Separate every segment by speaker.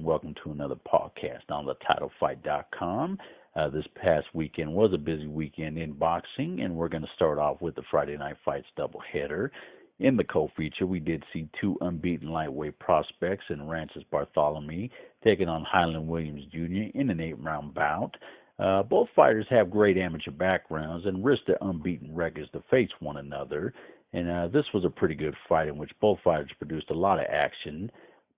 Speaker 1: welcome to another podcast on TheTitleFight.com. This past weekend was a busy weekend in boxing, and we're going to start off with the Friday Night Fights doubleheader. In the co-feature, we did see two unbeaten lightweight prospects in Rances Bartholomew taking on Highland Williams Jr. in an 8-round bout. Both fighters have great amateur backgrounds and risked their unbeaten records to face one another. And this was a pretty good fight in which both fighters produced a lot of action.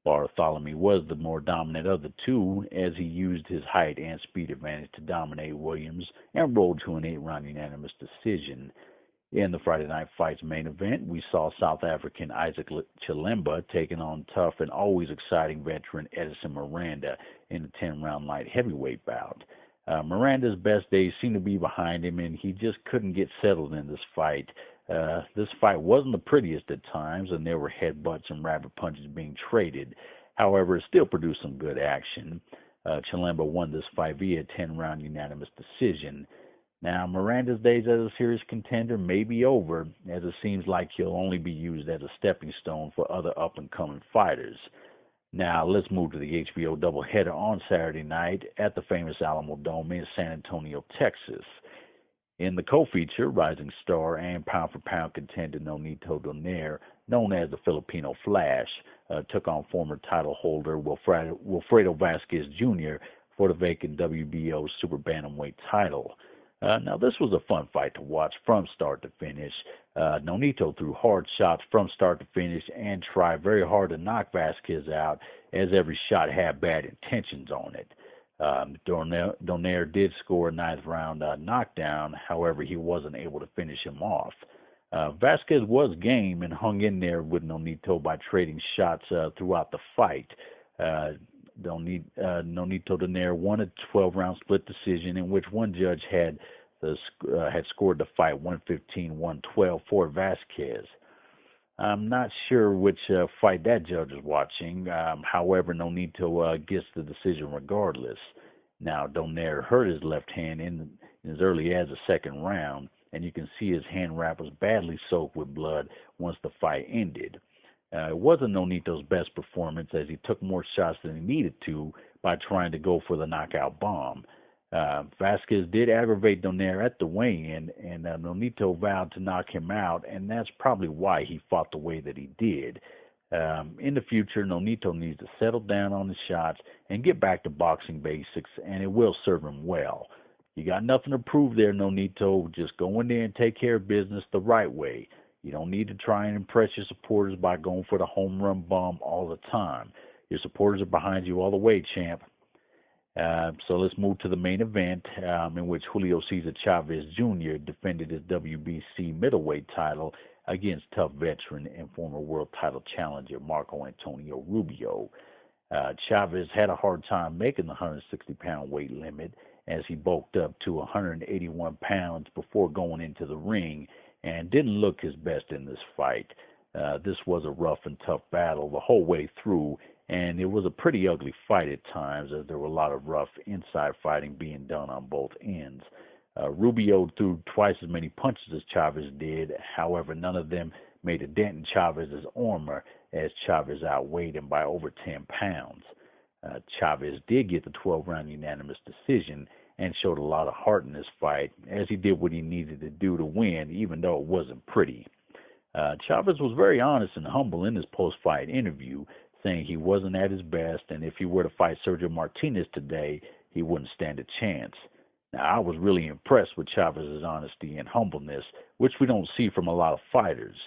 Speaker 1: Bartholomew was the more dominant of the two as he used his height and speed advantage to dominate Williams and rolled to an 8-round unanimous decision. In the Friday Night Fights main event, we saw South African Isaac Chilemba taking on tough and always exciting veteran Edison Miranda in a 10-round light heavyweight bout. Miranda's best days seemed to be behind him, and he just couldn't get settled in this fight. This fight wasn't the prettiest at times, and there were headbutts and rabbit punches being traded. However, it still produced some good action. Chilemba won this fight via 10-round unanimous decision. Now, Miranda's days as a serious contender may be over, as it seems like he'll only be used as a stepping stone for other up-and-coming fighters. Now, let's move to the HBO doubleheader on Saturday night at the famous Alamo Dome in San Antonio, Texas. In the co-feature, rising star and pound-for-pound contender Nonito Donaire, known as the Filipino Flash, took on former title holder Wilfredo Vasquez Jr. for the vacant WBO Super Bantamweight title. Now, this was a fun fight to watch from start to finish. Nonito threw hard shots from start to finish and tried very hard to knock Vasquez out, as every shot had bad intentions on it. Donaire did score a 9th round knockdown. However, he wasn't able to finish him off. Vasquez was game and hung in there with Nonito by trading shots throughout the fight. Nonito Donaire won a 12-round split decision in which one judge had scored the fight 115-112 for Vasquez. I'm not sure which fight that judge is watching. However, Nonito gets the decision regardless. Now, Donaire hurt his left hand in as early as the 2nd round, and you can see his hand wrap was badly soaked with blood once the fight ended. It wasn't Nonito's best performance, as he took more shots than he needed to by trying to go for the knockout bomb. Vasquez did aggravate Donaire at the weigh-in, and Nonito vowed to knock him out, and that's probably why he fought the way that he did. In the future, Nonito needs to settle down on his shots and get back to boxing basics, and it will serve him well. You got nothing to prove there, Nonito. Just go in there and take care of business the right way. You don't need to try and impress your supporters by going for the home run bomb all the time. Your supporters are behind you all the way, champ. So let's move to the main event, in which Julio Cesar Chavez Jr. defended his WBC middleweight title against tough veteran and former world title challenger Marco Antonio Rubio. Chavez had a hard time making the 160-pound weight limit, as he bulked up to 181 pounds before going into the ring and didn't look his best in this fight. This was a rough and tough battle the whole way through, and it was a pretty ugly fight at times, as there were a lot of rough inside fighting being done on both ends. Rubio threw twice as many punches as Chavez did. However, none of them made a dent in Chavez's armor, as Chavez outweighed him by over 10 pounds. Chavez did get the 12-round unanimous decision and showed a lot of heart in this fight, as he did what he needed to do to win, even though it wasn't pretty. Chavez was very honest and humble in his post-fight interview, saying he wasn't at his best, and if he were to fight Sergio Martinez today, he wouldn't stand a chance. Now, I was really impressed with Chavez's honesty and humbleness, which we don't see from a lot of fighters.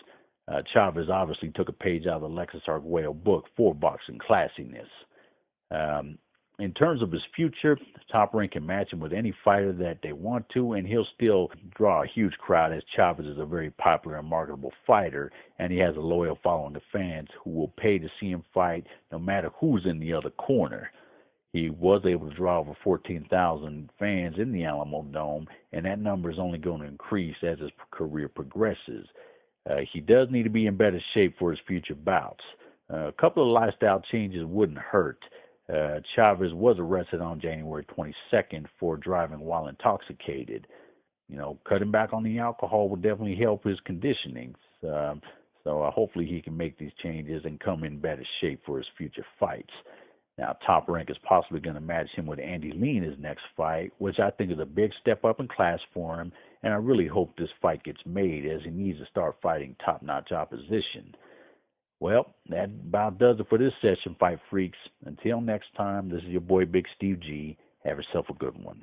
Speaker 1: Chavez obviously took a page out of the Lexus Arguello book for boxing classiness. In terms of his future, Top Rank can match him with any fighter that they want to, and he'll still draw a huge crowd, as Chavez is a very popular and marketable fighter, and he has a loyal following of fans who will pay to see him fight no matter who's in the other corner. He was able to draw over 14,000 fans in the Alamo Dome, and that number is only going to increase as his career progresses. He does need to be in better shape for his future bouts. A couple of lifestyle changes wouldn't hurt. Chavez was arrested on January 22nd for driving while intoxicated. Cutting back on the alcohol will definitely help his conditioning. So hopefully he can make these changes and come in better shape for his future fights. Now, Top Rank is possibly going to match him with Andy Lee in his next fight, which I think is a big step up in class for him, and I really hope this fight gets made as he needs to start fighting top-notch opposition. Well, that about does it for this session, Fight Freaks. Until next time, this is your boy Big Steve G. Have yourself a good one.